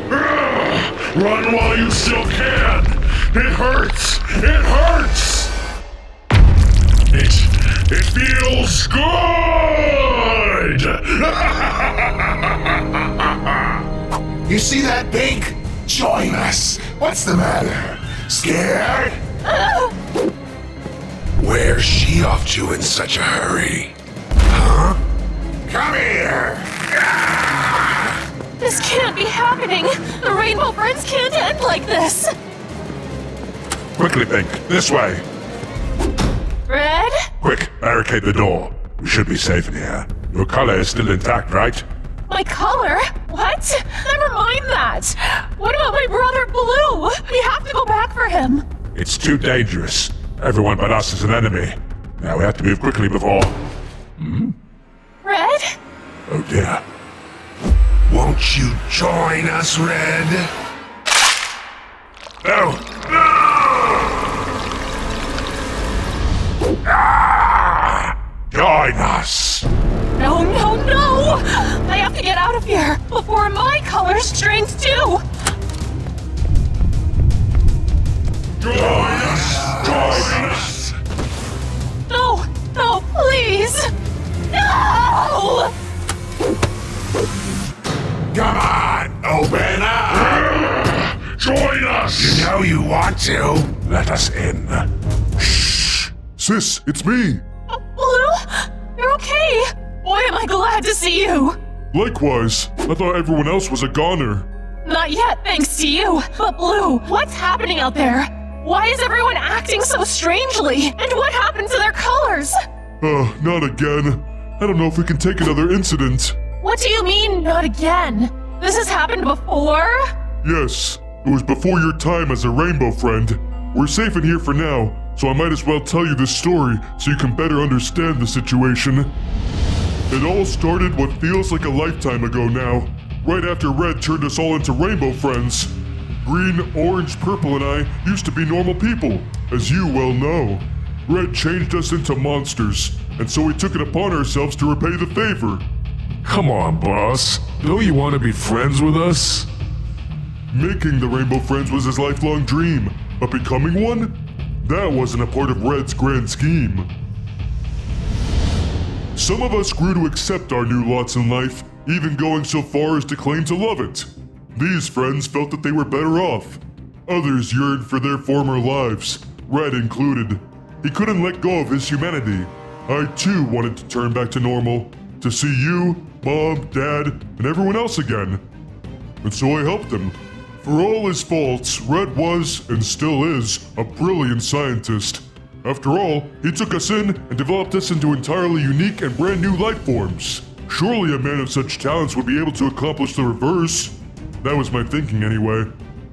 Run while you still can! It hurts! It hurts! It feels good! You see that, Pink? Join us. What's the matter? Scared? Where's she off to in such a hurry? Huh? Come here! This can't be happening! The Rainbow Friends can't end like this! Quickly, Pink, this way! Red? Quick, barricade the door. We should be safe in here. Your color is still intact, right? My color? What? Never mind that! What about my brother Blue? We have to go back for him! It's too dangerous. Everyone but us is an enemy. Now we have to move quickly before... Red? Oh dear. Won't you join us, Red? No! No! Ah! Join us! No, no, no! I have to get out of here before my color's changed too! Join us! Join us! No! No, please! No! Come on, open up! Join us! You know you want to. Let us in. Shh! Sis, it's me! Blue? You're okay! Boy, am I glad to see you! Likewise. I thought everyone else was a goner. Not yet, thanks to you. But Blue, what's happening out there? Why is everyone acting so strangely? And what happened to their colors? Not again. I don't know if we can take another incident. What do you mean, not again? This has happened before? Yes, it was before your time as a rainbow friend. We're safe in here for now, so I might as well tell you this story so you can better understand the situation. It all started what feels like a lifetime ago now, right after Red turned us all into rainbow friends. Green, orange, purple, and I used to be normal people, as you well know. Red changed us into monsters, and so we took it upon ourselves to repay the favor. Come on, boss. Don't you want to be friends with us? Making the Rainbow Friends was his lifelong dream, but becoming one? That wasn't a part of Red's grand scheme. Some of us grew to accept our new lots in life, even going so far as to claim to love it. These friends felt that they were better off. Others yearned for their former lives, Red included. He couldn't let go of his humanity. I too wanted to turn back to normal, to see you, Mom, Dad, and everyone else again. And so I helped him. For all his faults, Red was, and still is, a brilliant scientist. After all, he took us in and developed us into entirely unique and brand new life forms. Surely a man of such talents would be able to accomplish the reverse. That was my thinking anyway.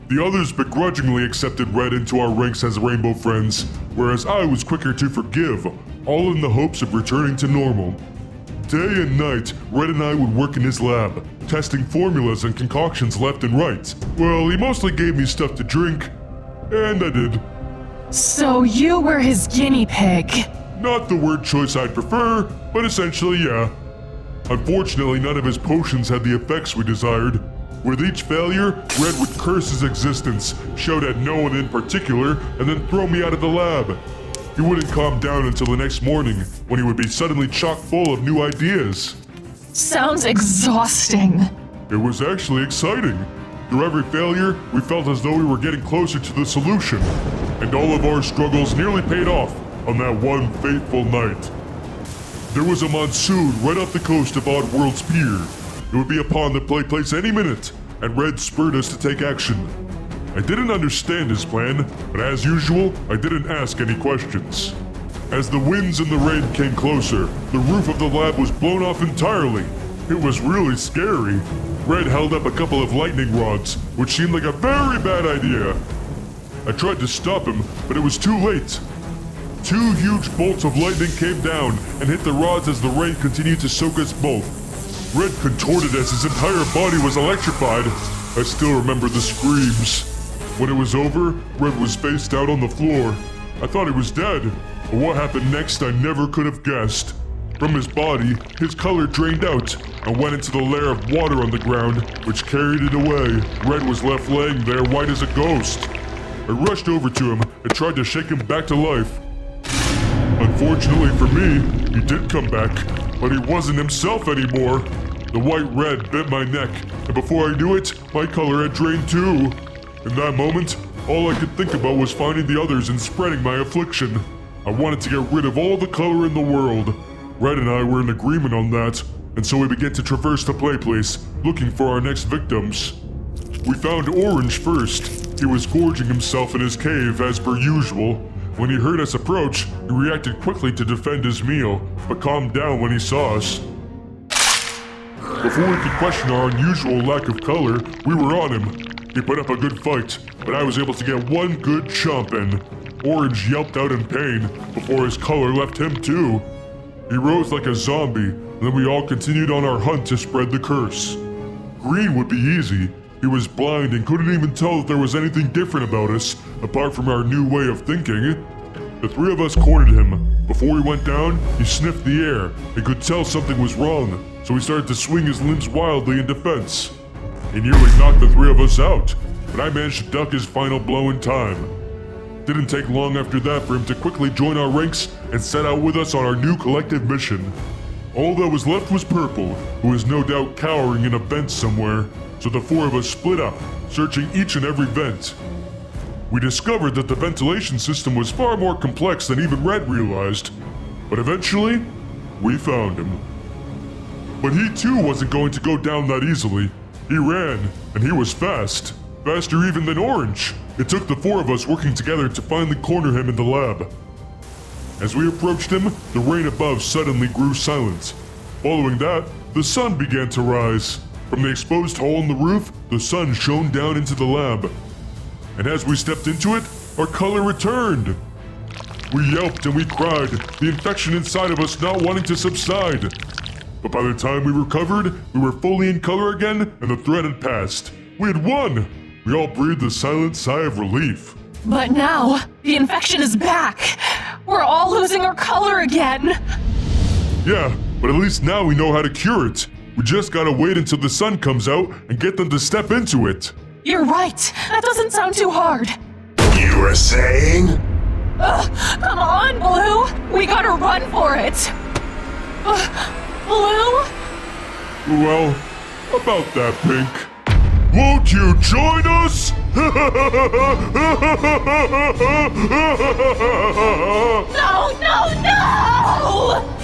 The others begrudgingly accepted Red into our ranks as Rainbow Friends, whereas I was quicker to forgive, all in the hopes of returning to normal. Day and night, Red and I would work in his lab, testing formulas and concoctions left and right. Well, he mostly gave me stuff to drink, and I did. So you were his guinea pig. Not the word choice I'd prefer, but essentially, yeah. Unfortunately, none of his potions had the effects we desired. With each failure, Red would curse his existence, shout at no one in particular, and then throw me out of the lab. He wouldn't calm down until the next morning, when he would be suddenly chock full of new ideas. Sounds exhausting. It was actually exciting. Through every failure, we felt as though we were getting closer to the solution. And all of our struggles nearly paid off on that one fateful night. There was a monsoon right off the coast of Oddworld's pier. It would be upon the place any minute, and Red spurred us to take action. I didn't understand his plan, but as usual, I didn't ask any questions. As the winds and the rain came closer, the roof of the lab was blown off entirely. It was really scary. Red held up a couple of lightning rods, which seemed like a very bad idea. I tried to stop him, but it was too late. 2 huge bolts of lightning came down and hit the rods as the rain continued to soak us both. Red contorted as his entire body was electrified. I still remember the screams. When it was over, Red was faced out on the floor. I thought he was dead, but what happened next I never could have guessed. From his body, his color drained out and went into the layer of water on the ground, which carried it away. Red was left laying there white as a ghost. I rushed over to him and tried to shake him back to life. Unfortunately for me, he did come back, but he wasn't himself anymore. The white red bit my neck, and before I knew it, my color had drained too. In that moment, all I could think about was finding the others and spreading my affliction. I wanted to get rid of all the color in the world. Red and I were in agreement on that, and so we began to traverse the play place, looking for our next victims. We found Orange first. He was gorging himself in his cave as per usual. When he heard us approach, he reacted quickly to defend his meal, but calmed down when he saw us. Before we could question our unusual lack of color, we were on him. He put up a good fight, but I was able to get one good chomp in. Orange yelped out in pain before his color left him too. He rose like a zombie, and then we all continued on our hunt to spread the curse. Green would be easy. He was blind and couldn't even tell that there was anything different about us, apart from our new way of thinking. The three of us cornered him. Before he went down, he sniffed the air and could tell something was wrong, so he started to swing his limbs wildly in defense. He nearly knocked the three of us out, but I managed to duck his final blow in time. Didn't take long after that for him to quickly join our ranks and set out with us on our new collective mission. All that was left was Purple, who was no doubt cowering in a vent somewhere, so the four of us split up, searching each and every vent. We discovered that the ventilation system was far more complex than even Red realized, but eventually, we found him. But he too wasn't going to go down that easily. He ran, and he was fast. Faster even than Orange. It took the four of us working together to finally corner him in the lab. As we approached him, the rain above suddenly grew silent. Following that, the sun began to rise. From the exposed hole in the roof, the sun shone down into the lab. And as we stepped into it, our color returned. We yelped and we cried, the infection inside of us not wanting to subside. But by the time we recovered, we were fully in color again, and the threat had passed. We had won! We all breathed a silent sigh of relief. But now, the infection is back. We're all losing our color again. Yeah, but at least now we know how to cure it. We just gotta wait until the sun comes out and get them to step into it. You're right. That doesn't sound too hard. You were saying? Come on, Blue. We gotta run for it. Blue? Well, about that, Pink. Won't you join us? No, no, no!